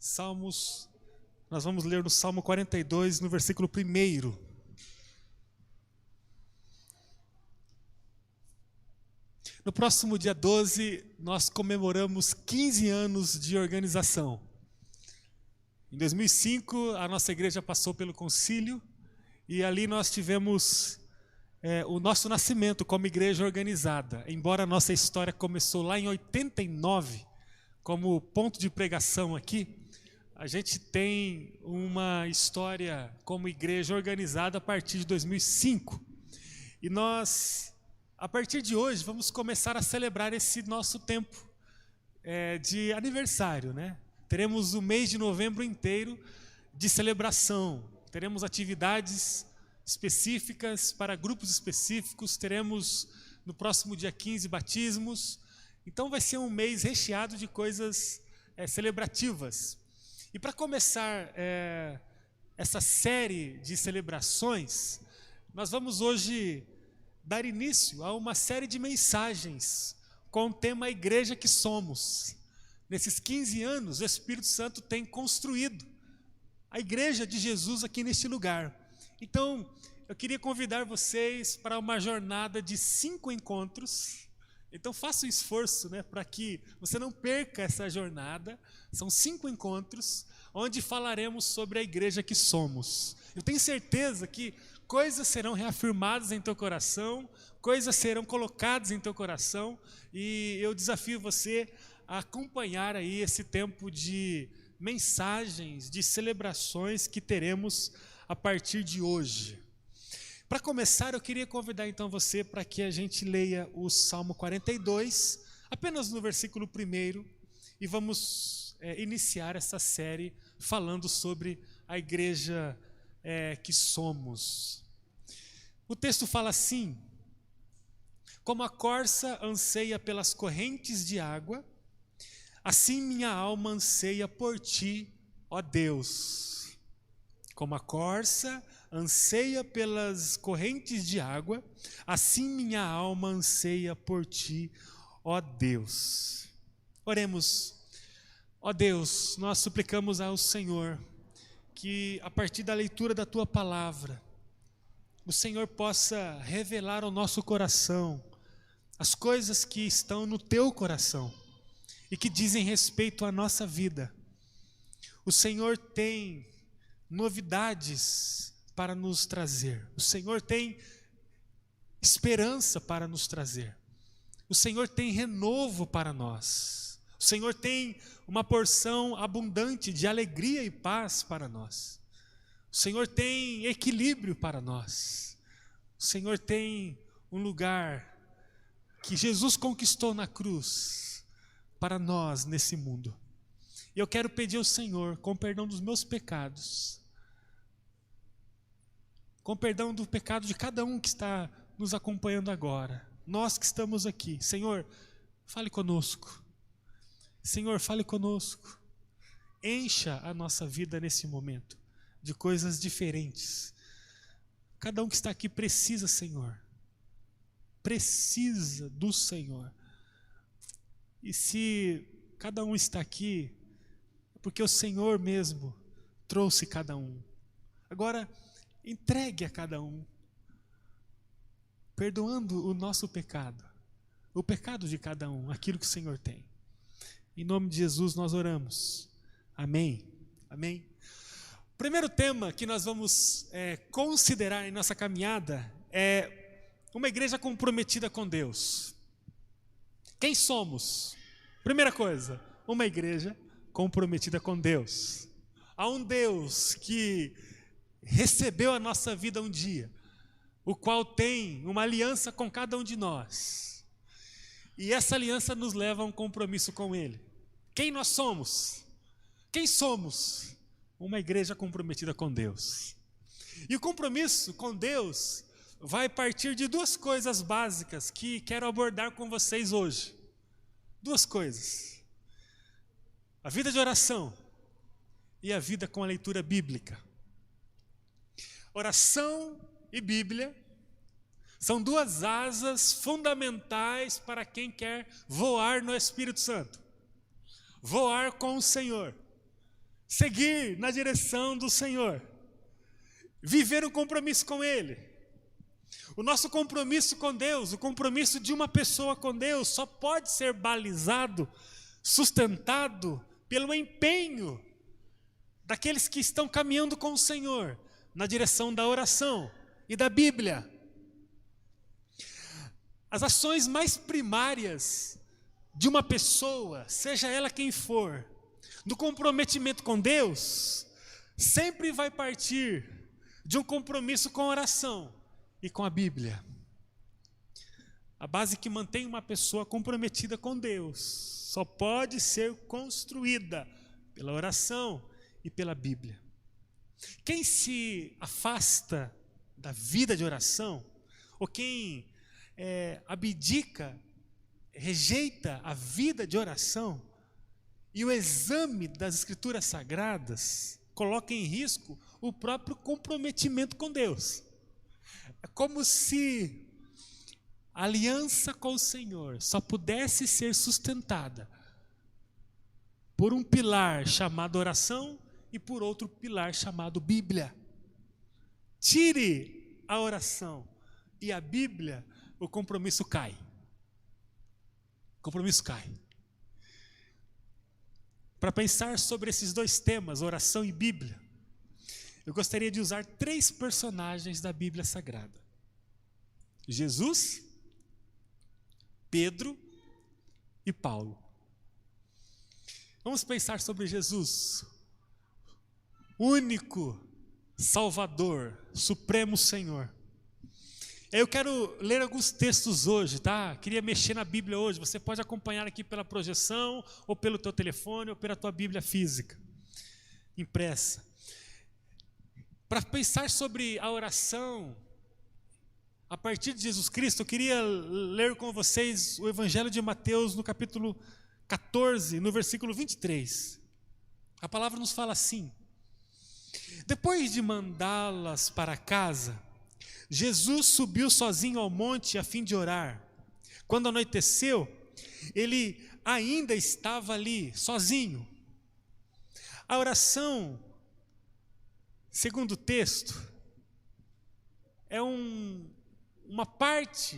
Salmos, nós vamos ler no Salmo 42, no versículo 1. No próximo dia 12, nós comemoramos 15 anos de organização. Em 2005, a nossa igreja passou pelo concílio e ali nós tivemos o nosso nascimento como igreja organizada. Embora a nossa história começou lá em 89, como ponto de pregação aqui, a gente tem uma história como igreja organizada a partir de 2005. E nós, a partir de hoje, vamos começar a celebrar esse nosso tempo de aniversário, né? Teremos o mês de novembro inteiro de celebração. Teremos atividades específicas para grupos específicos. Teremos no próximo dia 15 batismos. Então vai ser um mês recheado de coisas celebrativas. E para começar essa série de celebrações, nós vamos hoje dar início a uma série de mensagens com o tema Igreja que Somos. Nesses 15 anos, o Espírito Santo tem construído a Igreja de Jesus aqui neste lugar. Então, eu queria convidar vocês para uma jornada de 5 encontros. Então faça um esforço, né, para que você não perca essa jornada. São 5 encontros onde falaremos sobre a igreja que somos. Eu tenho certeza que coisas serão reafirmadas em teu coração, coisas serão colocadas em teu coração, e eu desafio você a acompanhar aí esse tempo de mensagens, de celebrações que teremos a partir de hoje. Para começar, eu queria convidar então você para que a gente leia o Salmo 42, apenas no versículo 1, e vamos iniciar essa série falando sobre a igreja que somos. O texto fala assim: como a corça anseia pelas correntes de água, assim minha alma anseia por ti, ó Deus. Como a corça anseia pelas correntes de água, assim minha alma anseia por ti, ó Deus. Oremos. Ó Deus, nós suplicamos ao Senhor que a partir da leitura da tua palavra, o Senhor possa revelar ao nosso coração as coisas que estão no teu coração e que dizem respeito à nossa vida. O Senhor tem novidades para nos trazer. O Senhor tem esperança para nos trazer. O Senhor tem renovo para nós. O Senhor tem uma porção abundante de alegria e paz para nós. O Senhor tem equilíbrio para nós. O Senhor tem um lugar que Jesus conquistou na cruz para nós nesse mundo. E eu quero pedir ao Senhor, com perdão dos meus pecados, com perdão do pecado de cada um que está nos acompanhando agora, nós que estamos aqui, Senhor, fale conosco. Senhor, fale conosco. Encha a nossa vida nesse momento de coisas diferentes. Cada um que está aqui precisa, Senhor. Precisa do Senhor. E se cada um está aqui, é porque o Senhor mesmo trouxe cada um. Agora, entregue a cada um, perdoando o nosso pecado, o pecado de cada um, aquilo que o Senhor tem. Em nome de Jesus nós oramos. Amém. Amém. O primeiro tema que nós vamos considerar em nossa caminhada é uma igreja comprometida com Deus. Quem somos? Primeira coisa, uma igreja comprometida com Deus. Há um Deus que recebeu a nossa vida um dia, o qual tem uma aliança com cada um de nós. E essa aliança nos leva a um compromisso com Ele. Quem nós somos? Quem somos? Uma igreja comprometida com Deus. E o compromisso com Deus vai partir de 2 coisas básicas que quero abordar com vocês hoje. 2 coisas: a vida de oração e a vida com a leitura bíblica. Oração e Bíblia são 2 asas fundamentais para quem quer voar no Espírito Santo, voar com o Senhor. seguir na direção do Senhor, viver um compromisso com Ele. O nosso compromisso com Deus, o compromisso de uma pessoa com Deus, só pode ser balizado, sustentado pelo empenho daqueles que estão caminhando com o Senhor, na direção da oração e da Bíblia. As ações mais primárias de uma pessoa, seja ela quem for, do comprometimento com Deus, sempre vai partir de um compromisso com a oração e com a Bíblia. A base que mantém uma pessoa comprometida com Deus só pode ser construída pela oração e pela Bíblia. Quem se afasta da vida de oração, ou quem abdica, rejeita a vida de oração e o exame das Escrituras Sagradas, coloca em risco o próprio comprometimento com Deus. É como se a aliança com o Senhor só pudesse ser sustentada por um pilar chamado oração e por outro pilar chamado Bíblia. Tire a oração e a Bíblia, o compromisso cai. O compromisso cai. Para pensar sobre esses dois temas, oração e Bíblia, eu gostaria de usar 3 personagens da Bíblia Sagrada: Jesus, Pedro e Paulo. Vamos pensar sobre Jesus, único Salvador, Supremo Senhor. Eu quero ler alguns textos hoje, tá? Queria mexer na Bíblia hoje. Você pode acompanhar aqui pela projeção, ou pelo teu telefone, ou pela tua Bíblia física, impressa. Para pensar sobre a oração, a partir de Jesus Cristo, eu queria ler com vocês o Evangelho de Mateus, no capítulo 14, no versículo 23. A palavra nos fala assim: depois de mandá-las para casa, Jesus subiu sozinho ao monte a fim de orar. Quando anoiteceu, ele ainda estava ali, sozinho. A oração, segundo o texto, é uma parte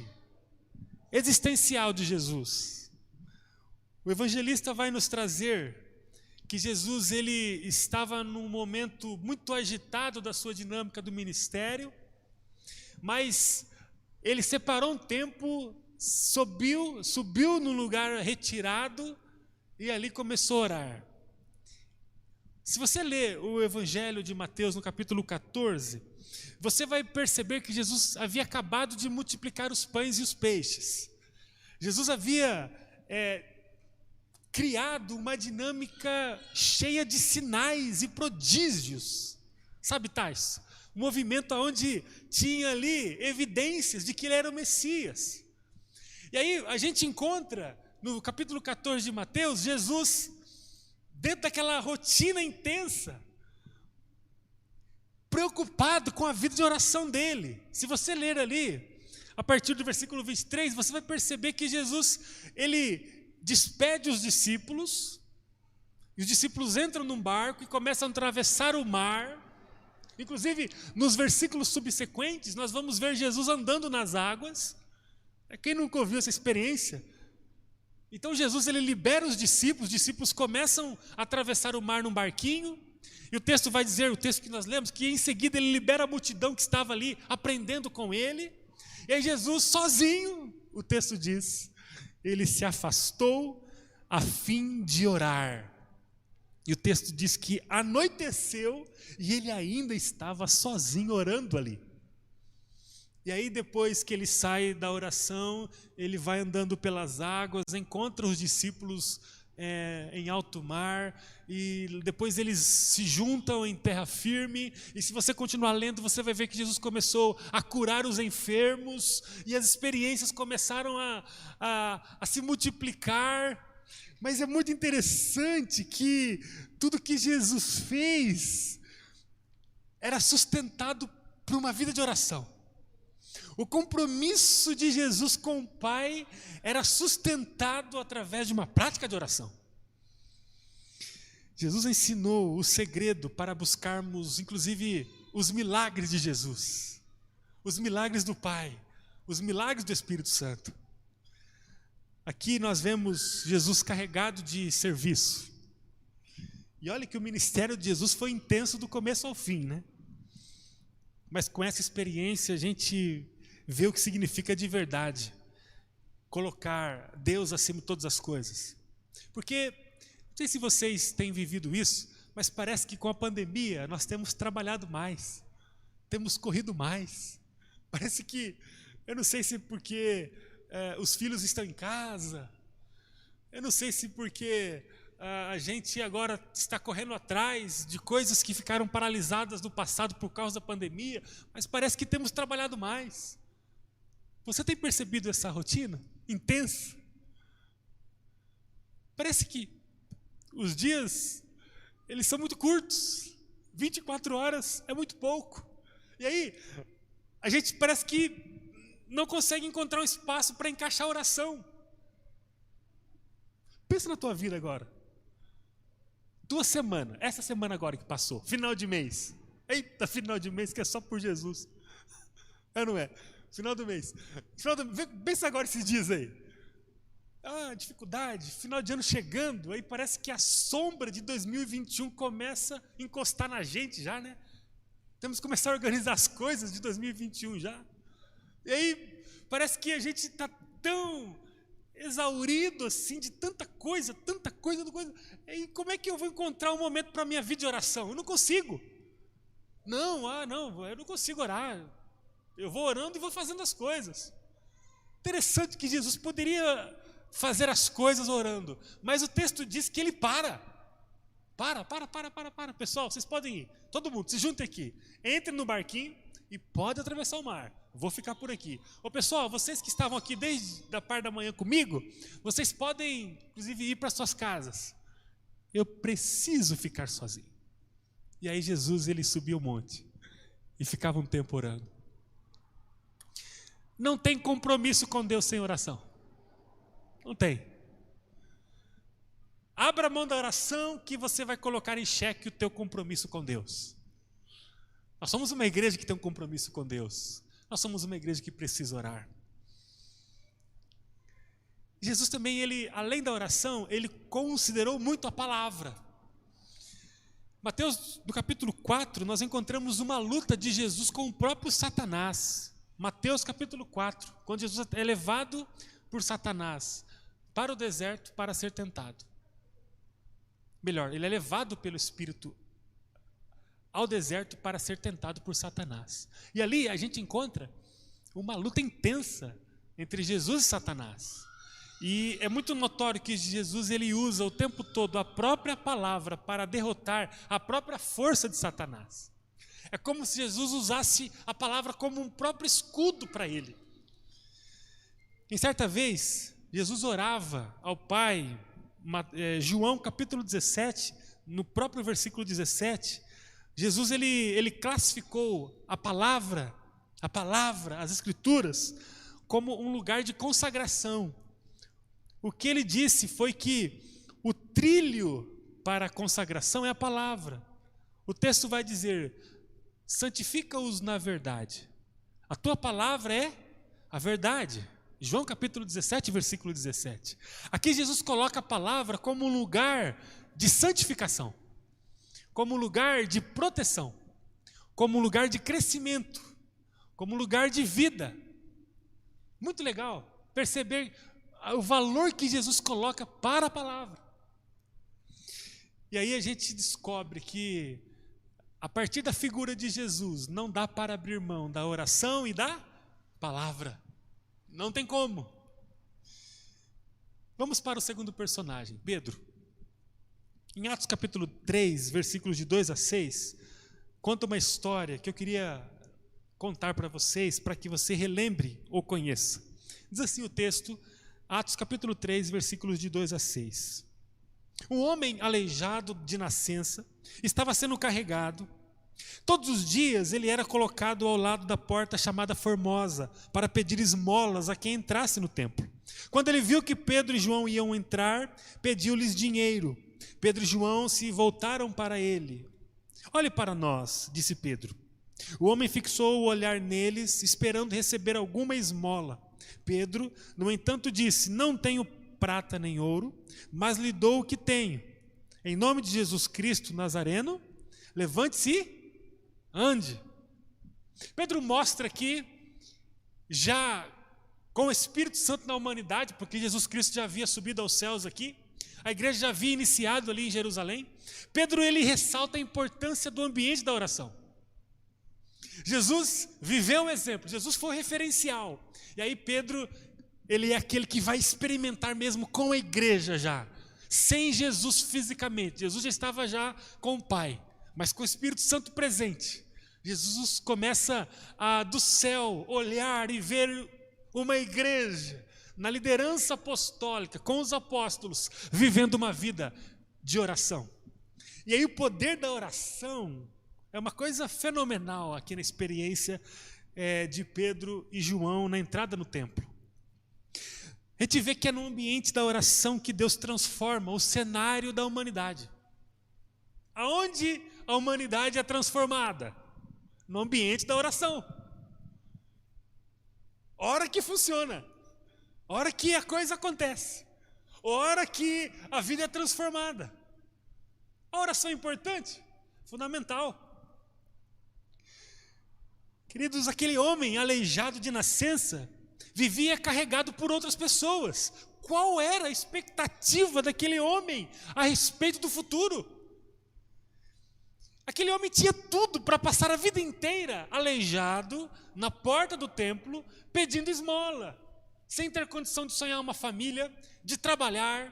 existencial de Jesus. O evangelista vai nos trazer que Jesus ele estava num momento muito agitado da sua dinâmica do ministério, mas ele separou um tempo, subiu num lugar retirado e ali começou a orar. Se você ler o Evangelho de Mateus no capítulo 14, você vai perceber que Jesus havia acabado de multiplicar os pães e os peixes. Jesus havia criado uma dinâmica cheia de sinais e prodígios. Sabe, Tais? Um movimento onde tinha ali evidências de que ele era o Messias. E aí a gente encontra no capítulo 14 de Mateus, Jesus dentro daquela rotina intensa, preocupado com a vida de oração dele. Se você ler ali, a partir do versículo 23, você vai perceber que Jesus, ele despede os discípulos, e os discípulos entram num barco e começam a atravessar o mar. Inclusive, nos versículos subsequentes, nós vamos ver Jesus andando nas águas. Quem nunca ouviu essa experiência? Então Jesus ele libera os discípulos começam a atravessar o mar num barquinho, e o texto vai dizer, o texto que nós lemos, que em seguida ele libera a multidão que estava ali aprendendo com ele, e aí Jesus sozinho, o texto diz, ele se afastou a fim de orar. E o texto diz que anoiteceu e ele ainda estava sozinho orando ali. E aí depois que ele sai da oração, ele vai andando pelas águas, encontra os discípulos em alto mar, e depois eles se juntam em terra firme, e se você continuar lendo, você vai ver que Jesus começou a curar os enfermos, e as experiências começaram a se multiplicar. Mas é muito interessante que tudo que Jesus fez era sustentado por uma vida de oração. O compromisso de Jesus com o Pai era sustentado através de uma prática de oração. Jesus ensinou o segredo para buscarmos, inclusive, os milagres de Jesus, os milagres do Pai, os milagres do Espírito Santo. Aqui nós vemos Jesus carregado de serviço. E olha que o ministério de Jesus foi intenso do começo ao fim, né? Mas com essa experiência a gente vê o que significa de verdade colocar Deus acima de todas as coisas. Porque, não sei se vocês têm vivido isso, mas parece que com a pandemia nós temos trabalhado mais, temos corrido mais. Parece que, eu não sei se porque os filhos estão em casa, eu não sei se porque a gente agora está correndo atrás de coisas que ficaram paralisadas no passado por causa da pandemia, mas parece que temos trabalhado mais. Você tem percebido essa rotina intensa? Parece que os dias, eles são muito curtos, 24 horas é muito pouco. E aí, a gente parece que não consegue encontrar um espaço para encaixar a oração. Pensa na tua vida agora. 2 semanas, essa semana agora que passou, final de mês. Eita, final de mês que é só por Jesus. É, não é? Final do mês. Pensa agora esses dias aí. Dificuldade, final de ano chegando, aí parece que a sombra de 2021 começa a encostar na gente já, né? Temos que começar a organizar as coisas de 2021 já. E aí parece que a gente está tão exaurido assim de tanta coisa. E como é que eu vou encontrar um momento para a minha vida de oração? Eu não consigo. Eu não consigo orar. Eu vou orando e vou fazendo as coisas. Interessante que Jesus poderia fazer as coisas orando, mas o texto diz que ele para. Pessoal, vocês podem ir, todo mundo, se junte aqui, entre no barquinho e pode atravessar o mar, vou ficar por aqui. Pessoal, vocês que estavam aqui desde a parte da manhã comigo, vocês podem inclusive ir para suas casas, eu preciso ficar sozinho. E aí Jesus, ele subia o monte e ficava um tempo orando. Não tem compromisso com Deus sem oração. Não tem. Abra mão da oração que você vai colocar em xeque o teu compromisso com Deus. Nós somos uma igreja que tem um compromisso com Deus. Nós somos uma igreja que precisa orar. Jesus também, ele, além da oração, ele considerou muito a palavra. Mateus, no capítulo 4, nós encontramos uma luta de Jesus com o próprio Satanás. Mateus capítulo 4, quando Jesus é levado por Satanás para o deserto para ser tentado. Melhor, ele é levado pelo Espírito ao deserto para ser tentado por Satanás. E ali a gente encontra uma luta intensa entre Jesus e Satanás. E é muito notório que Jesus, ele usa o tempo todo a própria palavra para derrotar a própria força de Satanás. É como se Jesus usasse a palavra como um próprio escudo para ele. Em certa vez, Jesus orava ao Pai, João capítulo 17, no próprio versículo 17, Jesus ele classificou a palavra, as Escrituras, como um lugar de consagração. O que ele disse foi que o trilho para a consagração é a palavra. O texto vai dizer: santifica-os na verdade. A tua palavra é a verdade. João capítulo 17, versículo 17. Aqui Jesus coloca a palavra como um lugar de santificação, como um lugar de proteção, como um lugar de crescimento, como um lugar de vida. Muito legal perceber o valor que Jesus coloca para a palavra. E aí a gente descobre que, a partir da figura de Jesus, não dá para abrir mão da oração e da palavra. Não tem como. Vamos para o segundo personagem, Pedro. Em Atos capítulo 3, versículos de 2 a 6, conta uma história que eu queria contar para vocês, para que você relembre ou conheça. Diz assim o texto, Atos capítulo 3, versículos de 2 a 6. Um homem aleijado de nascença estava sendo carregado. Todos os dias ele era colocado ao lado da porta chamada Formosa para pedir esmolas a quem entrasse no templo. Quando ele viu que Pedro e João iam entrar, pediu-lhes dinheiro. Pedro e João se voltaram para ele. Olhe para nós, disse Pedro. O homem fixou o olhar neles, esperando receber alguma esmola. Pedro, no entanto, disse: não tenho prata nem ouro, mas lhe dou o que tenho. Em nome de Jesus Cristo Nazareno, levante-se e ande. Pedro mostra aqui, já com o Espírito Santo na humanidade, porque Jesus Cristo já havia subido aos céus aqui, a igreja já havia iniciado ali em Jerusalém. Pedro, ele ressalta a importância do ambiente da oração. Jesus viveu o exemplo, Jesus foi o referencial. E aí Pedro, ele é aquele que vai experimentar mesmo com a igreja já, sem Jesus fisicamente. Jesus já estava já com o Pai, mas com o Espírito Santo presente. Jesus começa do céu olhar e ver uma igreja na liderança apostólica, com os apóstolos, vivendo uma vida de oração. E aí o poder da oração é uma coisa fenomenal aqui na experiência de Pedro e João na entrada no templo. A gente vê que é no ambiente da oração que Deus transforma o cenário da humanidade. Aonde a humanidade é transformada? No ambiente da oração. Hora que funciona, hora que a coisa acontece, hora que a vida é transformada. A oração é importante, fundamental. Queridos, aquele homem aleijado de nascença vivia carregado por outras pessoas. Qual era a expectativa daquele homem a respeito do futuro? Aquele homem tinha tudo para passar a vida inteira aleijado na porta do templo, pedindo esmola, sem ter condição de sonhar uma família, de trabalhar.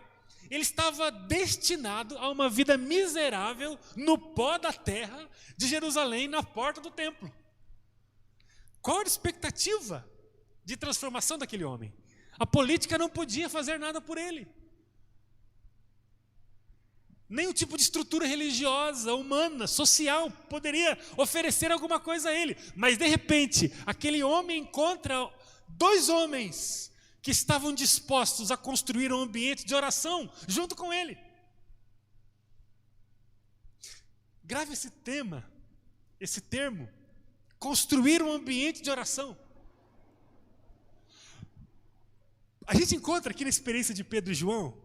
Ele estava destinado a uma vida miserável no pó da terra de Jerusalém, na porta do templo. Qual era a expectativa de transformação daquele homem? A política não podia fazer nada por ele. Nenhum tipo de estrutura religiosa, humana, social poderia oferecer alguma coisa a ele. Mas de repente, aquele homem encontra dois homens que estavam dispostos a construir um ambiente de oração junto com ele. Grave esse termo, construir um ambiente de oração. A gente encontra aqui na experiência de Pedro e João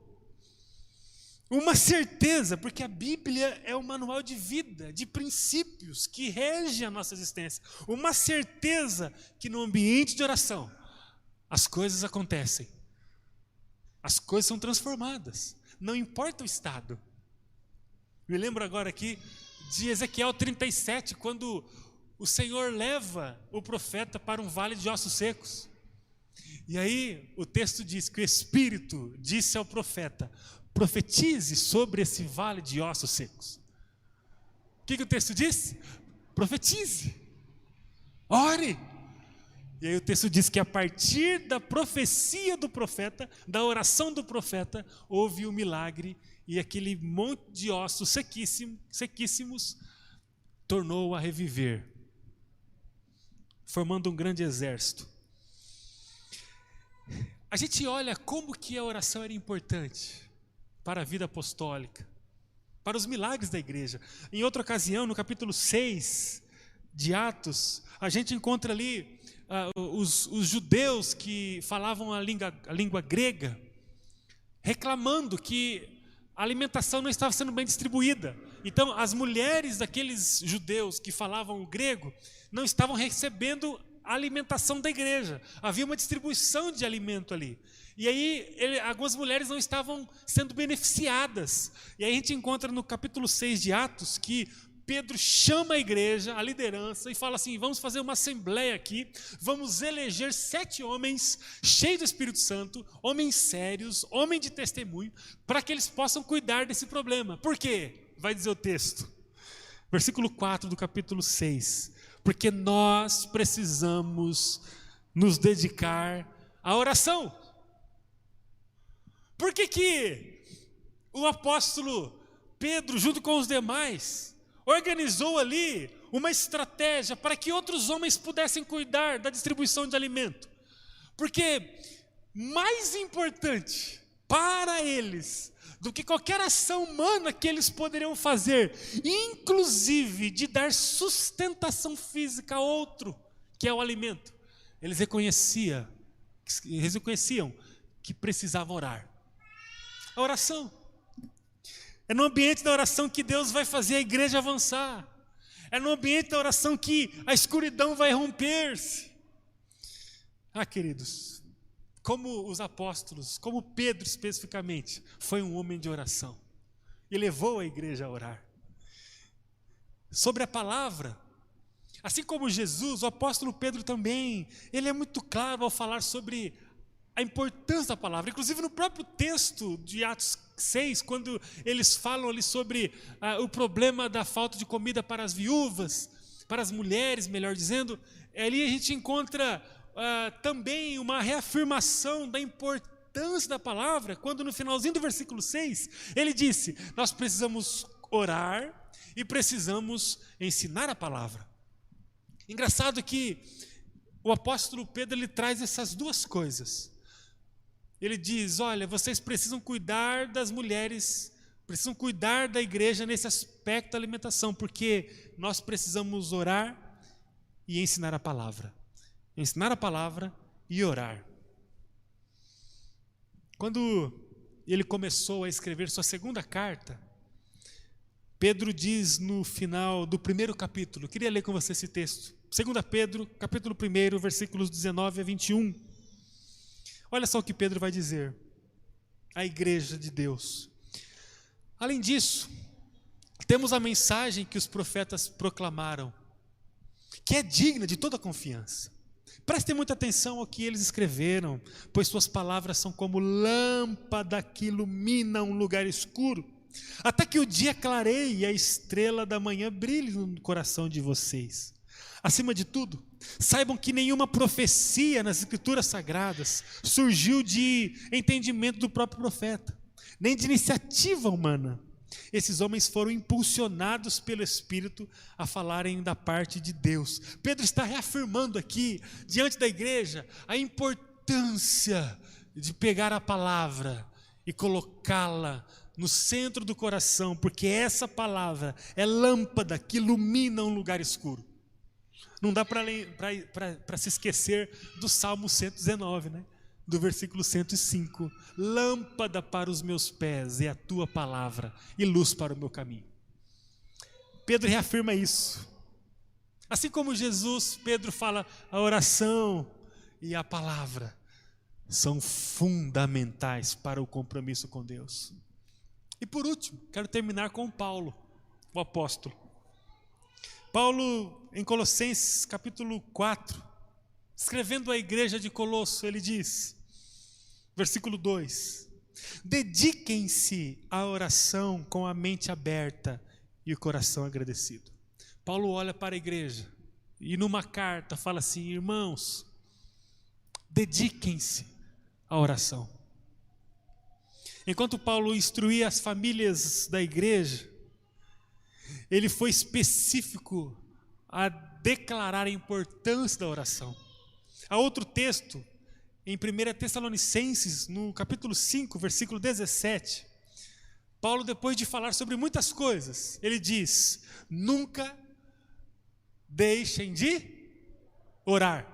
uma certeza, porque a Bíblia é um manual de vida, de princípios que rege a nossa existência. Uma certeza que no ambiente de oração as coisas acontecem, as coisas são transformadas, não importa o estado. Me lembro agora aqui de Ezequiel 37, quando o Senhor leva o profeta para um vale de ossos secos. E aí o texto diz que o Espírito disse ao profeta: profetize sobre esse vale de ossos secos. O que o texto diz? Profetize, ore. E aí o texto diz que a partir da profecia do profeta, da oração do profeta, houve um milagre, e aquele monte de ossos sequíssimos tornou a reviver, formando um grande exército. A gente olha como que a oração era importante para a vida apostólica, para os milagres da igreja. Em outra ocasião, no capítulo 6 de Atos, a gente encontra ali os judeus que falavam a língua grega, reclamando que a alimentação não estava sendo bem distribuída. Então, as mulheres daqueles judeus que falavam o grego não estavam recebendo a alimentação da igreja. Havia uma distribuição de alimento ali. E aí, algumas mulheres não estavam sendo beneficiadas. E aí a gente encontra no capítulo 6 de Atos que Pedro chama a igreja, a liderança, e fala assim: vamos fazer uma assembleia aqui, vamos eleger 7 homens cheios do Espírito Santo, homens sérios, homens de testemunho, para que eles possam cuidar desse problema. Por quê? Vai dizer o texto, versículo 4 do capítulo 6. Porque nós precisamos nos dedicar à oração. Por que o apóstolo Pedro, junto com os demais, organizou ali uma estratégia para que outros homens pudessem cuidar da distribuição de alimento? Porque mais importante para eles do que qualquer ação humana que eles poderiam fazer, inclusive de dar sustentação física a outro, que é o alimento. Eles reconheciam que precisavam orar. A oração. É no ambiente da oração que Deus vai fazer a igreja avançar. É no ambiente da oração que a escuridão vai romper-se. Queridos, como os apóstolos, como Pedro especificamente, foi um homem de oração e levou a igreja a orar. Sobre a palavra, assim como Jesus, o apóstolo Pedro também, ele é muito claro ao falar sobre a importância da palavra. Inclusive no próprio texto de Atos 6, quando eles falam ali sobre o problema da falta de comida para as viúvas, para as mulheres, melhor dizendo, ali a gente encontra também uma reafirmação da importância da palavra, quando no finalzinho do versículo 6, ele disse: nós precisamos orar e precisamos ensinar a palavra. Engraçado que o apóstolo Pedro, ele traz essas duas coisas. Ele diz: olha, vocês precisam cuidar das mulheres, precisam cuidar da igreja nesse aspecto da alimentação, porque nós precisamos orar e ensinar a palavra. Ensinar a palavra e orar. Quando ele começou a escrever sua segunda carta, Pedro diz no final do primeiro capítulo, eu queria ler com você esse texto, 2 Pedro, capítulo 1, versículos 19 a 21. Olha só o que Pedro vai dizer à igreja de Deus. Além disso, temos a mensagem que os profetas proclamaram, que é digna de toda confiança. Prestem muita atenção ao que eles escreveram, pois suas palavras são como lâmpada que ilumina um lugar escuro, até que o dia clareie e a estrela da manhã brilhe no coração de vocês. Acima de tudo, saibam que nenhuma profecia nas Escrituras Sagradas surgiu de entendimento do próprio profeta, nem de iniciativa humana. Esses homens foram impulsionados pelo Espírito a falarem da parte de Deus. Pedro está reafirmando aqui, diante da igreja, a importância de pegar a palavra e colocá-la no centro do coração, porque essa palavra é lâmpada que ilumina um lugar escuro. Não dá para se esquecer do Salmo 119, né? Do versículo 105, lâmpada para os meus pés é a tua palavra e luz para o meu caminho. Pedro reafirma isso. Assim como Jesus, Pedro fala, a oração e a palavra são fundamentais para o compromisso com Deus. E por último, quero terminar com Paulo, o apóstolo. Paulo, em Colossenses capítulo 4, escrevendo à igreja de Colosso, ele diz, versículo 2: dediquem-se à oração com a mente aberta e o coração agradecido. Paulo olha para a igreja e numa carta fala assim: irmãos, dediquem-se à oração. Enquanto Paulo instruía as famílias da igreja, ele foi específico a declarar a importância da oração. Há outro texto, em 1 Tessalonicenses, no capítulo 5, versículo 17, Paulo, depois de falar sobre muitas coisas, ele diz: nunca deixem de orar.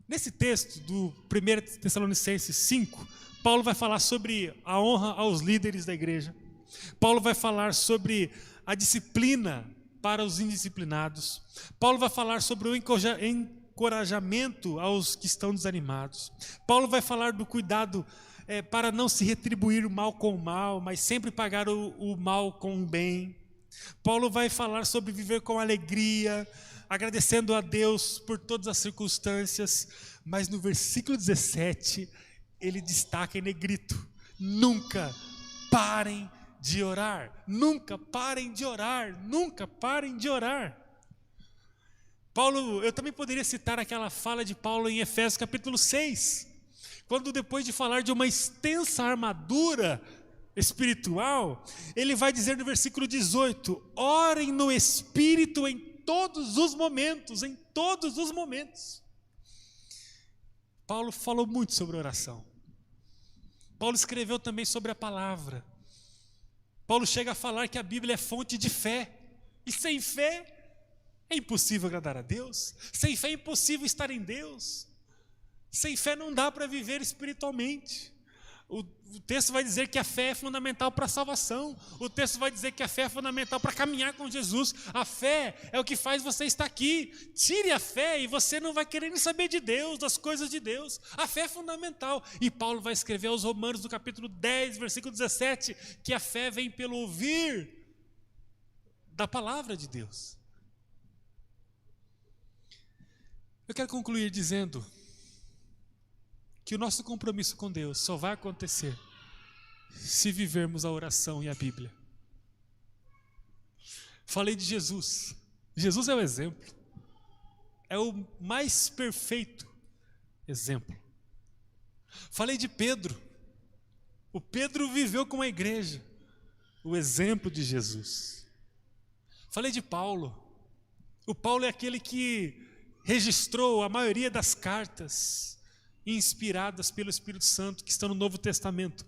Nesse texto do 1 Tessalonicenses 5, Paulo vai falar sobre a honra aos líderes da igreja. Paulo vai falar sobre a disciplina para os indisciplinados. Paulo vai falar sobre o encorajamento aos que estão desanimados. Paulo vai falar do cuidado para não se retribuir o mal com o mal, mas sempre pagar o mal com o bem. Paulo vai falar sobre viver com alegria, agradecendo a Deus por todas as circunstâncias, mas no versículo 17, ele destaca em negrito: nunca parem de orar, nunca parem de orar, nunca parem de orar. Paulo, eu também poderia citar aquela fala de Paulo em Efésios capítulo 6, quando depois de falar de uma extensa armadura espiritual, ele vai dizer no versículo 18: orem no Espírito em todos os momentos, em todos os momentos. Paulo falou muito sobre oração. Paulo escreveu também sobre a palavra. Paulo chega a falar que a Bíblia é fonte de fé. E sem fé é impossível agradar a Deus. Sem fé é impossível estar em Deus. Sem fé não dá para viver espiritualmente. O texto vai dizer que a fé é fundamental para a salvação. O texto vai dizer que a fé é fundamental para caminhar com Jesus. A fé é o que faz você estar aqui. Tire a fé e você não vai querer nem saber de Deus, das coisas de Deus. A fé é fundamental. E Paulo vai escrever aos Romanos, no capítulo 10, versículo 17, que a fé vem pelo ouvir da palavra de Deus. Eu quero concluir dizendo que o nosso compromisso com Deus só vai acontecer se vivermos a oração e a Bíblia. Falei de Jesus. Jesus é o exemplo. É o mais perfeito exemplo. Falei de Pedro. O Pedro viveu com a igreja. O exemplo de Jesus. Falei de Paulo. O Paulo é aquele que registrou a maioria das cartas inspiradas pelo Espírito Santo que estão no Novo Testamento,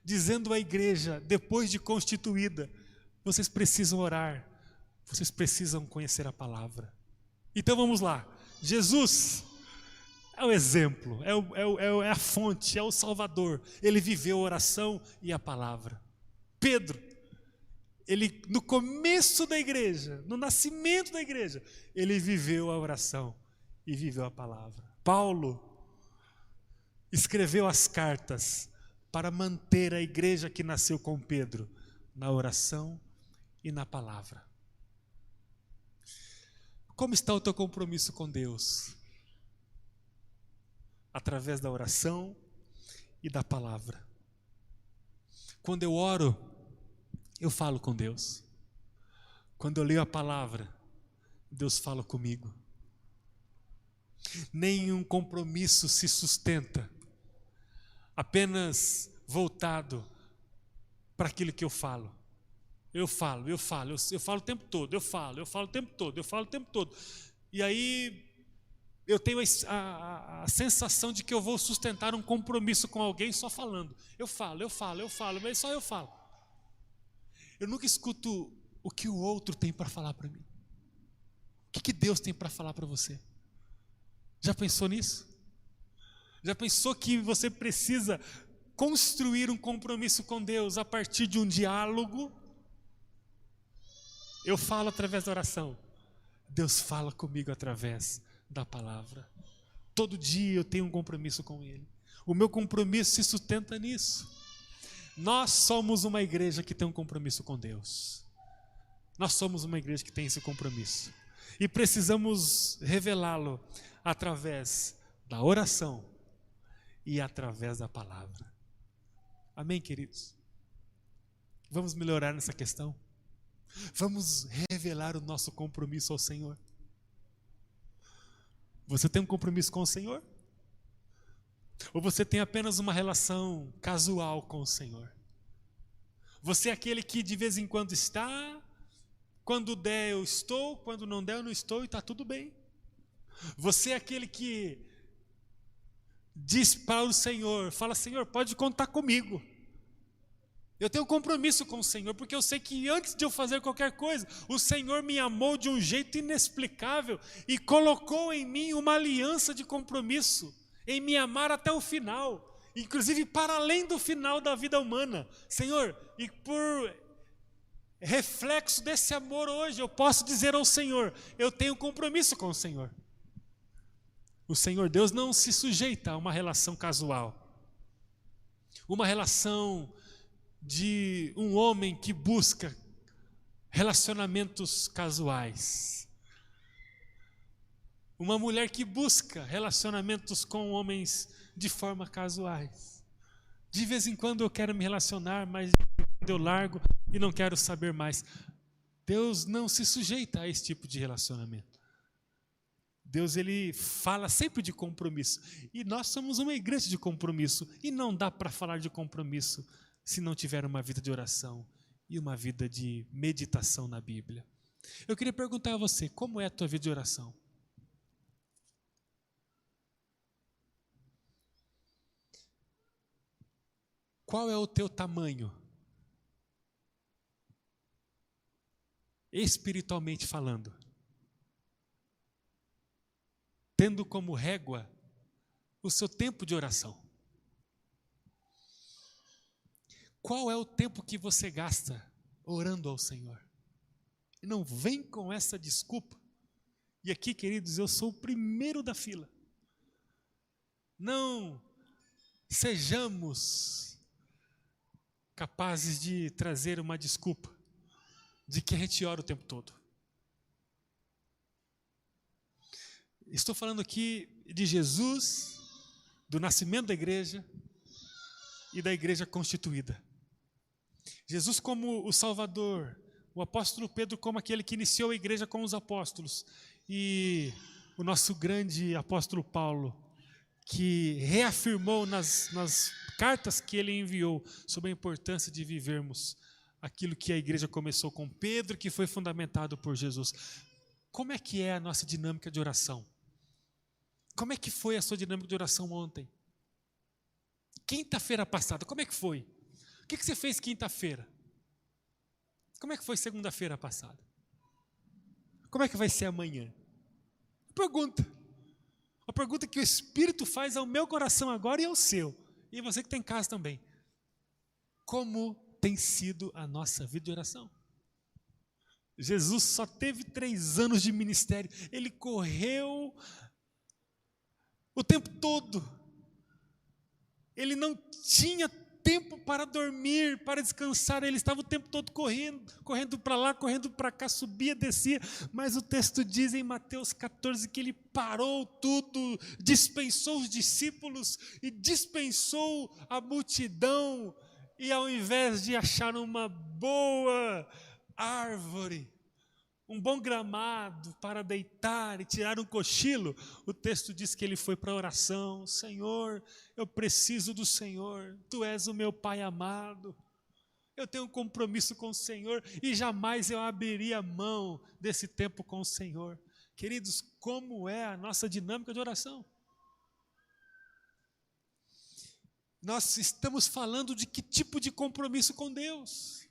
dizendo à igreja, depois de constituída, vocês precisam orar, vocês precisam conhecer a palavra. Então vamos lá. Jesus é o exemplo, é a fonte, é o Salvador. Ele viveu a oração e a palavra. Pedro, ele no começo da igreja, no nascimento da igreja, ele viveu a oração e viveu a palavra. Paulo escreveu as cartas para manter a igreja que nasceu com Pedro na oração e na palavra. Como está o teu compromisso com Deus? Através da oração e da palavra. Quando eu oro, eu falo com Deus. Quando eu leio a palavra, Deus fala comigo. Nenhum compromisso se sustenta apenas voltado para aquilo que eu falo. Eu falo o tempo todo, eu falo o tempo todo. E aí eu tenho a sensação de que eu vou sustentar um compromisso com alguém só falando. Eu falo, mas só eu falo. Eu nunca escuto o que o outro tem para falar para mim. O que Deus tem para falar para você? Já pensou nisso? Já pensou que você precisa construir um compromisso com Deus a partir de um diálogo? Eu falo através da oração. Deus fala comigo através da palavra. Todo dia eu tenho um compromisso com Ele. O meu compromisso se sustenta nisso. Nós somos uma igreja que tem um compromisso com Deus. Nós somos uma igreja que tem esse compromisso. E precisamos revelá-lo através da oração e através da palavra. Amém, queridos? Vamos melhorar nessa questão? Vamos revelar o nosso compromisso ao Senhor. Você tem um compromisso com o Senhor? Ou você tem apenas uma relação casual com o Senhor? Você é aquele que de vez em quando está, quando der eu estou, quando não der eu não estou e está tudo bem. Você é aquele que diz para o Senhor, fala: Senhor, pode contar comigo. Eu tenho um compromisso com o Senhor, porque eu sei que antes de eu fazer qualquer coisa, o Senhor me amou de um jeito inexplicável e colocou em mim uma aliança de compromisso, em me amar até o final, inclusive para além do final da vida humana. Senhor, e por reflexo desse amor hoje, eu posso dizer ao Senhor, eu tenho um compromisso com o Senhor. O Senhor Deus não se sujeita a uma relação casual, uma relação de um homem que busca relacionamentos casuais, uma mulher que busca relacionamentos com homens de forma casuais. De vez em quando eu quero me relacionar, mas eu largo e não quero saber mais. Deus não se sujeita a esse tipo de relacionamento. Deus, ele fala sempre de compromisso. E nós somos uma igreja de compromisso. E não dá para falar de compromisso se não tiver uma vida de oração e uma vida de meditação na Bíblia. Eu queria perguntar a você, como é a tua vida de oração? Qual é o teu tamanho? Espiritualmente falando. Tendo como régua o seu tempo de oração. Qual é o tempo que você gasta orando ao Senhor? Não vem com essa desculpa. E aqui, queridos, eu sou o primeiro da fila. Não sejamos capazes de trazer uma desculpa de que a gente ora o tempo todo. Estou falando aqui de Jesus, do nascimento da igreja e da igreja constituída. Jesus como o Salvador, o apóstolo Pedro como aquele que iniciou a igreja com os apóstolos, e o nosso grande apóstolo Paulo, que reafirmou nas cartas que ele enviou sobre a importância de vivermos aquilo que a igreja começou com Pedro, que foi fundamentado por Jesus. Como é que é a nossa dinâmica de oração? Como é que foi a sua dinâmica de oração ontem? Quinta-feira passada, como é que foi? O que você fez quinta-feira? Como é que foi segunda-feira passada? Como é que vai ser amanhã? Pergunta. A pergunta que o Espírito faz ao meu coração agora e ao seu. E você que está em casa também. Como tem sido a nossa vida de oração? Jesus só teve 3 anos de ministério. Ele correu o tempo todo. Ele não tinha tempo para dormir, para descansar. Ele estava o tempo todo correndo para lá, correndo para cá, subia, descia. Mas o texto diz em Mateus 14 que ele parou tudo, dispensou os discípulos e dispensou a multidão. E ao invés de achar uma boa árvore, um bom gramado para deitar e tirar um cochilo, o texto diz que ele foi para a oração. Senhor, eu preciso do Senhor, Tu és o meu Pai amado, eu tenho um compromisso com o Senhor e jamais eu abriria mão desse tempo com o Senhor. Queridos, como é a nossa dinâmica de oração? Nós estamos falando de que tipo de compromisso com Deus?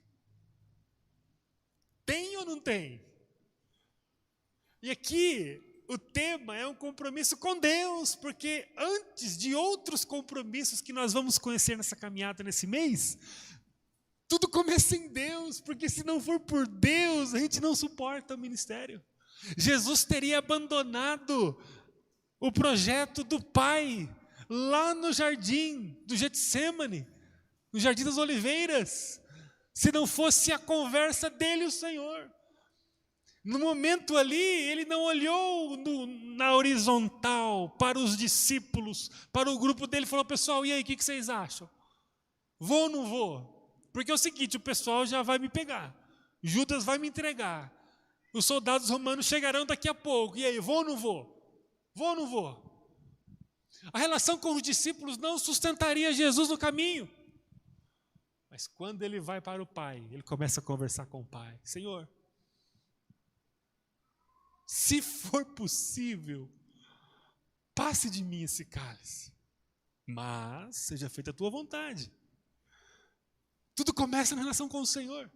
Tem ou não tem? E aqui o tema é um compromisso com Deus, porque antes de outros compromissos que nós vamos conhecer nessa caminhada nesse mês, tudo começa em Deus, porque se não for por Deus, a gente não suporta o ministério. Jesus teria abandonado o projeto do Pai lá no jardim do Getsêmani, no Jardim das Oliveiras, se não fosse a conversa dele e o Senhor. No momento ali, ele não olhou na horizontal para os discípulos, para o grupo dele, e falou: pessoal, e aí, o que vocês acham? Vou ou não vou? Porque é o seguinte, o pessoal já vai me pegar, Judas vai me entregar, os soldados romanos chegarão daqui a pouco, e aí, vou ou não vou? Vou ou não vou? A relação com os discípulos não sustentaria Jesus no caminho. Mas quando ele vai para o Pai, ele começa a conversar com o Pai. Senhor, se for possível, passe de mim esse cálice, mas seja feita a tua vontade. Tudo começa na relação com o Senhor.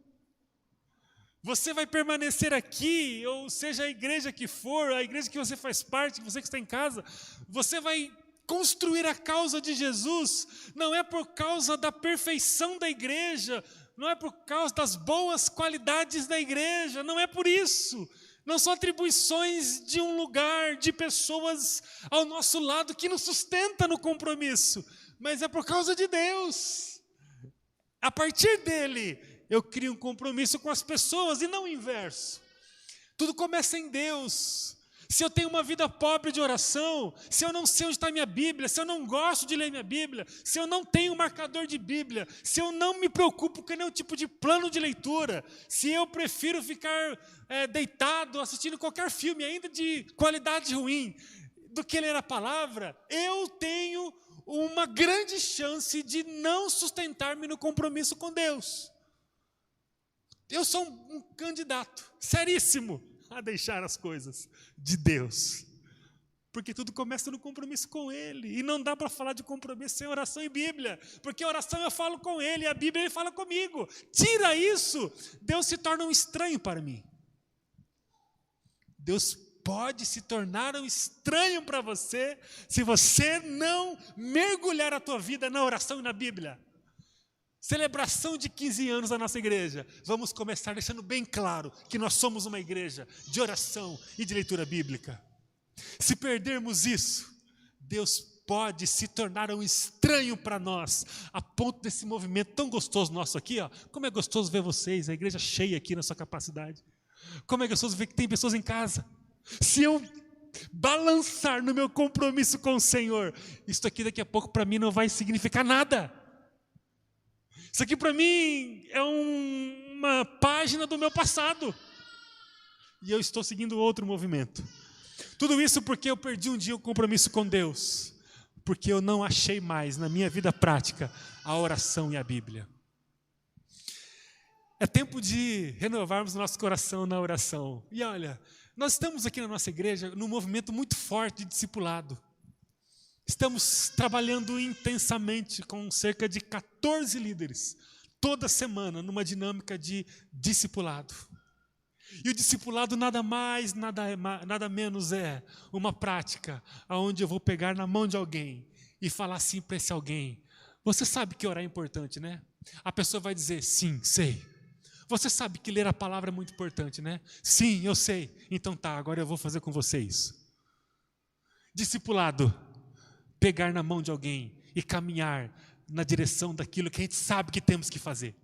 Você vai permanecer aqui, ou seja, a igreja que for, a igreja que você faz parte, você que está em casa, você vai construir a causa de Jesus, não é por causa da perfeição da igreja, não é por causa das boas qualidades da igreja, não é por isso. Não são atribuições de um lugar, de pessoas ao nosso lado que nos sustenta no compromisso, mas é por causa de Deus. A partir dele, eu crio um compromisso com as pessoas e não o inverso. Tudo começa em Deus. Se eu tenho uma vida pobre de oração, se eu não sei onde está minha Bíblia, se eu não gosto de ler minha Bíblia, se eu não tenho um marcador de Bíblia, se eu não me preocupo com nenhum tipo de plano de leitura, se eu prefiro ficar deitado assistindo qualquer filme, ainda de qualidade ruim, do que ler a palavra, eu tenho uma grande chance de não sustentar-me no compromisso com Deus. Eu sou um candidato seríssimo a deixar as coisas de Deus. Porque tudo começa no compromisso com Ele. E não dá para falar de compromisso sem oração e Bíblia. Porque oração eu falo com Ele, e a Bíblia Ele fala comigo. Tira isso, Deus se torna um estranho para mim. Deus pode se tornar um estranho para você se você não mergulhar a tua vida na oração e na Bíblia. Celebração de 15 anos da nossa igreja. Vamos começar deixando bem claro que nós somos uma igreja de oração e de leitura bíblica. Se perdermos isso, Deus pode se tornar um estranho para nós, a ponto desse movimento tão gostoso nosso aqui, ó. Como é gostoso ver vocês, a igreja cheia aqui na sua capacidade. Como é gostoso ver que tem pessoas em casa. Se eu balançar no meu compromisso com o Senhor, isso aqui daqui a pouco para mim não vai significar nada. Isso aqui para mim é uma página do meu passado. E eu estou seguindo outro movimento. Tudo isso porque eu perdi um dia o compromisso com Deus. Porque eu não achei mais na minha vida prática a oração e a Bíblia. É tempo de renovarmos nosso coração na oração. E olha, nós estamos aqui na nossa igreja num movimento muito forte de discipulado. Estamos trabalhando intensamente com cerca de 14 líderes, toda semana, numa dinâmica de discipulado. E o discipulado nada mais, nada menos é uma prática onde eu vou pegar na mão de alguém e falar assim para esse alguém: você sabe que orar é importante, né? A pessoa vai dizer: sim, sei. Você sabe que ler a palavra é muito importante, né? Sim, eu sei. Então tá, agora eu vou fazer com você isso. Discipulado, pegar na mão de alguém e caminhar na direção daquilo que a gente sabe que temos que fazer.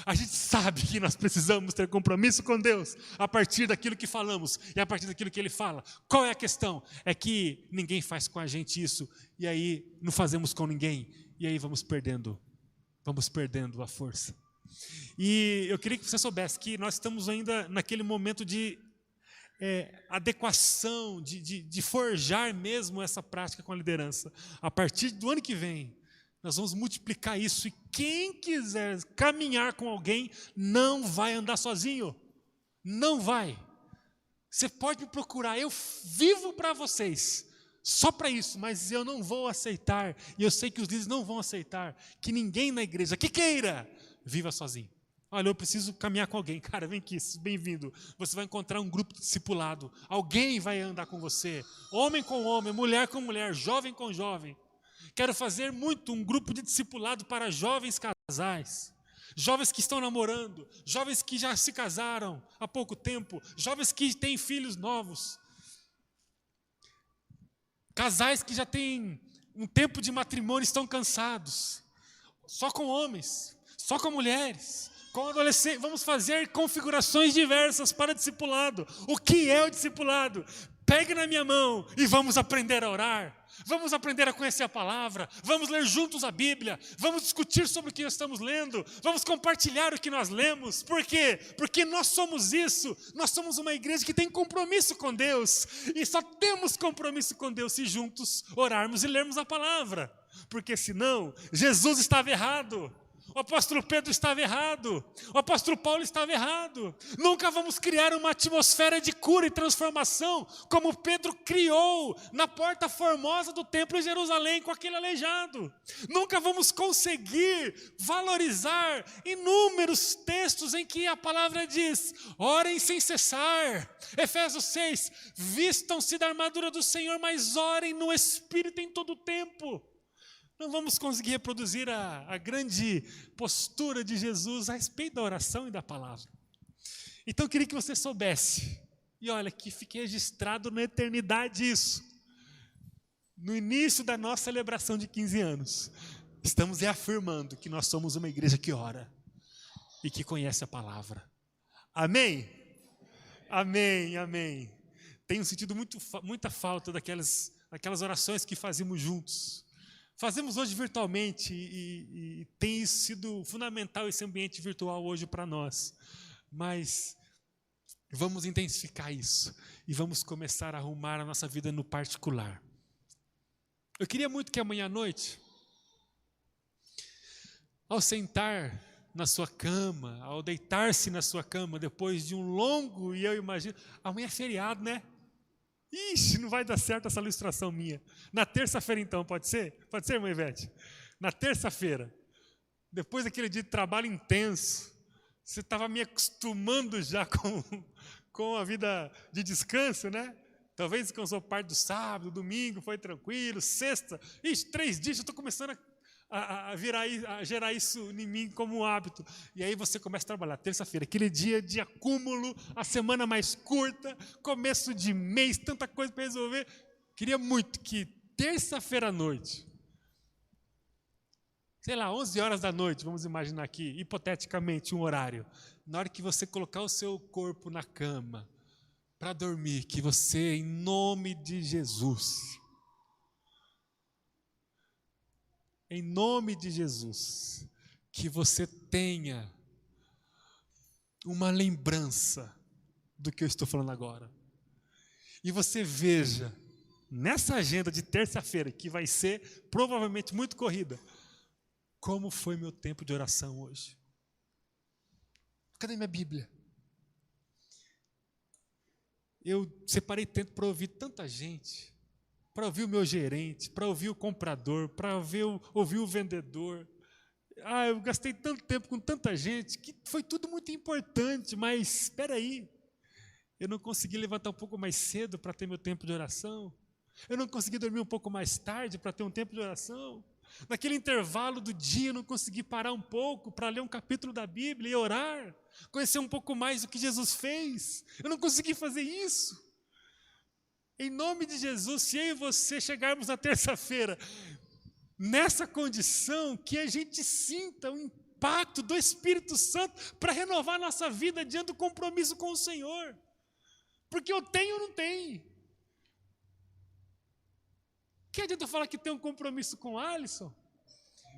A gente sabe que nós precisamos ter compromisso com Deus a partir daquilo que falamos e a partir daquilo que Ele fala. Qual é a questão? É que ninguém faz com a gente isso e aí não fazemos com ninguém e aí vamos perdendo a força. E eu queria que você soubesse que nós estamos ainda naquele momento de adequação, de forjar mesmo essa prática com a liderança. A partir do ano que vem, nós vamos multiplicar isso e quem quiser caminhar com alguém não vai andar sozinho. Não vai. Você pode me procurar, eu vivo para vocês, só para isso, mas eu não vou aceitar, e eu sei que os líderes não vão aceitar, que ninguém na igreja que queira viva sozinho. Olha, eu preciso caminhar com alguém. Cara, vem aqui, bem-vindo. Você vai encontrar um grupo discipulado. Alguém vai andar com você. Homem com homem, mulher com mulher, jovem com jovem. Quero fazer muito um grupo de discipulado para jovens casais. Jovens que estão namorando. Jovens que já se casaram há pouco tempo. Jovens que têm filhos novos. Casais que já têm um tempo de matrimônio e estão cansados. Só com homens, só com mulheres. Com adolescentes, vamos fazer configurações diversas para discipulado. O que é o discipulado? Pegue na minha mão e vamos aprender a orar. Vamos aprender a conhecer a palavra. Vamos ler juntos a Bíblia. Vamos discutir sobre o que estamos lendo. Vamos compartilhar o que nós lemos. Por quê? Porque nós somos isso. Nós somos uma igreja que tem compromisso com Deus. E só temos compromisso com Deus se juntos orarmos e lermos a palavra. Porque senão, Jesus estava errado. O apóstolo Pedro estava errado. O apóstolo Paulo estava errado. Nunca vamos criar uma atmosfera de cura e transformação como Pedro criou na porta formosa do templo em Jerusalém com aquele aleijado. Nunca vamos conseguir valorizar inúmeros textos em que a palavra diz: orem sem cessar. Efésios 6, vistam-se da armadura do Senhor, mas orem no Espírito em todo o tempo. Não vamos conseguir reproduzir a grande postura de Jesus a respeito da oração e da palavra. Então eu queria que você soubesse, e olha, que fique registrado na eternidade isso. No início da nossa celebração de 15 anos, estamos reafirmando que nós somos uma igreja que ora e que conhece a palavra. Amém? Amém, amém. Tenho sentido muita falta daquelas orações que fazíamos juntos. Fazemos hoje virtualmente e tem sido fundamental esse ambiente virtual hoje para nós. Mas vamos intensificar isso e vamos começar a arrumar a nossa vida no particular. Eu queria muito que amanhã à noite, ao sentar na sua cama, ao deitar-se na sua cama, depois de um longo, e eu imagino, amanhã é feriado, né? Ixi, não vai dar certo essa ilustração minha. Na terça-feira, então, pode ser? Pode ser, irmã Ivete? Na terça-feira, depois daquele dia de trabalho intenso, você estava me acostumando já com a vida de descanso, né? Talvez descansou parte do sábado, domingo, foi tranquilo, sexta. Ixi, 3 dias, eu estou começando a gerar isso em mim como um hábito. E aí você começa a trabalhar. Terça-feira, aquele dia de acúmulo, a semana mais curta, começo de mês, tanta coisa para resolver. Queria muito que terça-feira à noite, sei lá, 11 horas da noite, vamos imaginar aqui, hipoteticamente, um horário, na hora que você colocar o seu corpo na cama para dormir, que você, em nome de Jesus, em nome de Jesus, que você tenha uma lembrança do que eu estou falando agora. E você veja, nessa agenda de terça-feira, que vai ser provavelmente muito corrida, como foi meu tempo de oração hoje? Cadê minha Bíblia? Eu separei tempo para ouvir tanta gente, para ouvir o meu gerente, para ouvir o comprador, para ouvir o vendedor. Eu gastei tanto tempo com tanta gente, que foi tudo muito importante, mas espera aí, eu não consegui levantar um pouco mais cedo para ter meu tempo de oração, eu não consegui dormir um pouco mais tarde para ter um tempo de oração, naquele intervalo do dia eu não consegui parar um pouco para ler um capítulo da Bíblia e orar, conhecer um pouco mais do que Jesus fez, eu não consegui fazer isso. Em nome de Jesus, se eu e você chegarmos na terça-feira nessa condição, que a gente sinta o impacto do Espírito Santo para renovar a nossa vida diante do compromisso com o Senhor. Porque eu tenho ou não tenho? Que adianta eu falar que tem um compromisso com o Alisson?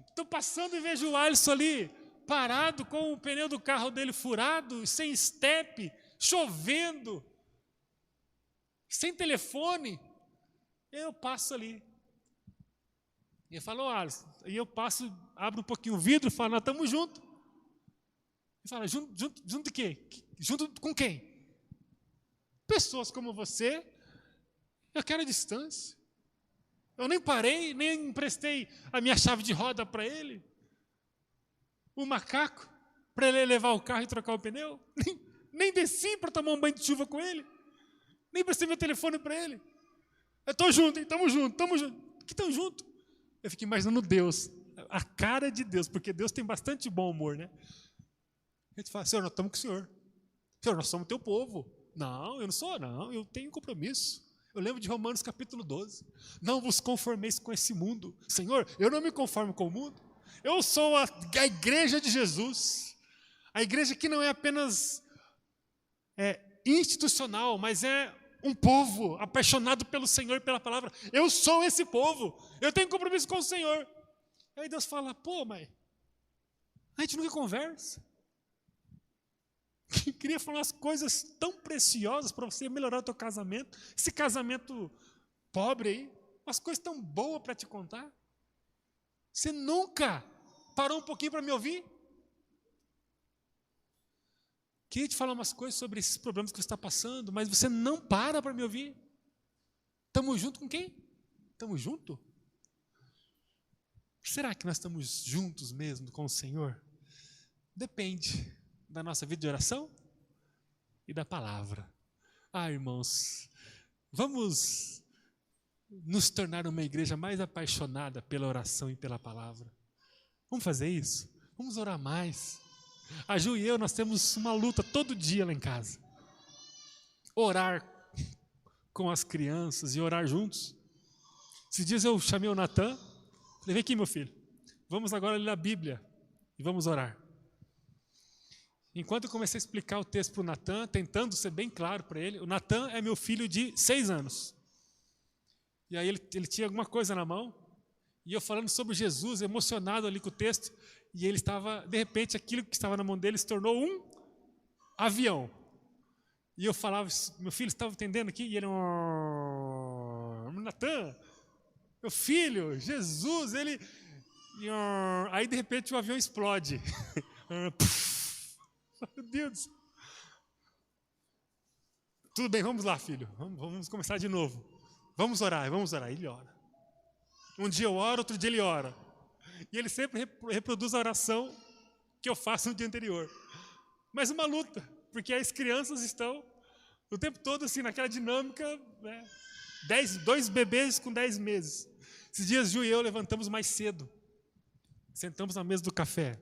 Estou passando e vejo o Alisson ali, parado com o pneu do carro dele furado, sem estepe, chovendo, sem telefone. Eu passo ali. E eu falo, Alisson, e eu passo, abro um pouquinho o vidro e falo, nós estamos juntos. E fala, junto de quê? Junto com quem? Pessoas como você, eu quero a distância. Eu nem parei, nem emprestei a minha chave de roda para ele. O macaco, para ele levar o carro e trocar o pneu. Nem desci para tomar um banho de chuva com ele. Nem prestei meu telefone para ele. Eu estou junto, hein? Estamos juntos. Que estão juntos? Eu fico imaginando Deus, a cara de Deus, porque Deus tem bastante bom humor, né? A gente fala, Senhor, nós estamos com o Senhor. Senhor, nós somos teu povo. Não, eu não sou, não, eu tenho compromisso. Eu lembro de Romanos capítulo 12. Não vos conformeis com esse mundo. Senhor, eu não me conformo com o mundo. Eu sou a igreja de Jesus. A igreja que não é apenas institucional, mas é um povo apaixonado pelo Senhor e pela palavra. Eu sou esse povo. Eu tenho compromisso com o Senhor. Aí Deus fala, pô, mas a gente nunca conversa. Queria falar umas coisas tão preciosas para você melhorar o teu casamento. Esse casamento pobre aí. Umas coisas tão boas para te contar. Você nunca parou um pouquinho para me ouvir? Queria te falar umas coisas sobre esses problemas que você está passando, mas você não para me ouvir. Estamos juntos com quem? Estamos juntos? Será que nós estamos juntos mesmo com o Senhor? Depende da nossa vida de oração e da palavra. Irmãos, vamos nos tornar uma igreja mais apaixonada pela oração e pela palavra. Vamos fazer isso? Vamos orar mais. A Ju e eu, nós temos uma luta todo dia lá em casa. Orar com as crianças e orar juntos. Esses dias eu chamei o Natan, falei, vem aqui meu filho, vamos agora ler a Bíblia e vamos orar. Enquanto eu comecei a explicar o texto para o Natan, tentando ser bem claro para ele, o Natan é meu filho de 6 anos. E aí ele tinha alguma coisa na mão, e eu falando sobre Jesus, emocionado ali com o texto, e ele estava, de repente, aquilo que estava na mão dele se tornou um avião. E eu falava, meu filho, estava entendendo aqui? E ele, Natan, meu filho, Jesus, ele... Aí, de repente, o avião explode. Meu Deus. Tudo bem, vamos lá, filho. Vamos começar de novo. Vamos orar. Ele ora. Um dia eu oro, outro dia ele ora. E ele sempre reproduz a oração que eu faço no dia anterior. Mas uma luta, porque as crianças estão o tempo todo assim, naquela dinâmica, né? 2 bebês com 10 meses. Esses dias, Ju e eu levantamos mais cedo. Sentamos na mesa do café.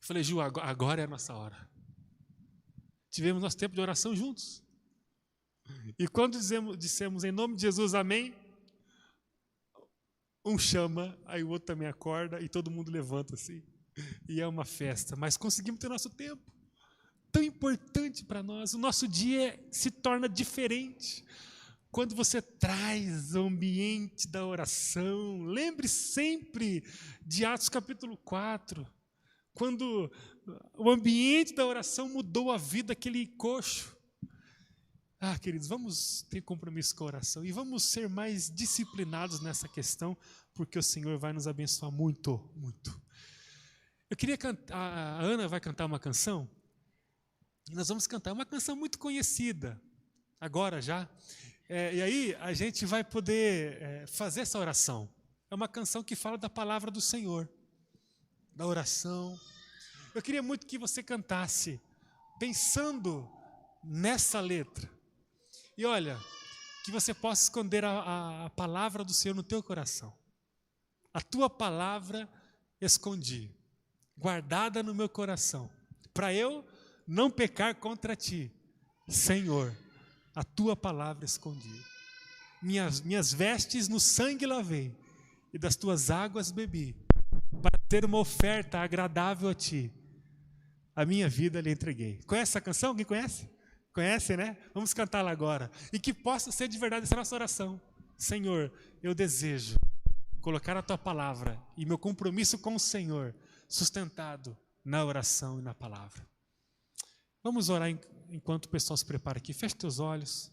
Eu falei, Ju, agora é a nossa hora. Tivemos nosso tempo de oração juntos. E quando dissemos em nome de Jesus, amém, um chama, aí o outro também acorda e todo mundo levanta assim. E é uma festa, mas conseguimos ter nosso tempo. Tão importante para nós, o nosso dia se torna diferente quando você traz o ambiente da oração. Lembre sempre de Atos capítulo 4, quando o ambiente da oração mudou a vida daquele coxo. Queridos, vamos ter compromisso com a oração e vamos ser mais disciplinados nessa questão, porque o Senhor vai nos abençoar muito, muito. Eu queria cantar, a Ana vai cantar uma canção, e nós vamos cantar uma canção muito conhecida, agora já, e aí a gente vai poder fazer essa oração. É uma canção que fala da palavra do Senhor, da oração. Eu queria muito que você cantasse, pensando nessa letra. E olha, que você possa esconder a palavra do Senhor no teu coração. A tua palavra escondi, guardada no meu coração, para eu não pecar contra ti. Senhor, a tua palavra escondi. Minhas vestes no sangue lavei, e das tuas águas bebi, para ter uma oferta agradável a ti. A minha vida lhe entreguei. Conhece essa canção? Alguém conhece? Conhece, né? Vamos cantá-la agora. E que possa ser de verdade essa nossa oração. Senhor, eu desejo colocar a tua palavra e meu compromisso com o Senhor sustentado na oração e na palavra. Vamos orar enquanto o pessoal se prepara aqui. Feche teus olhos.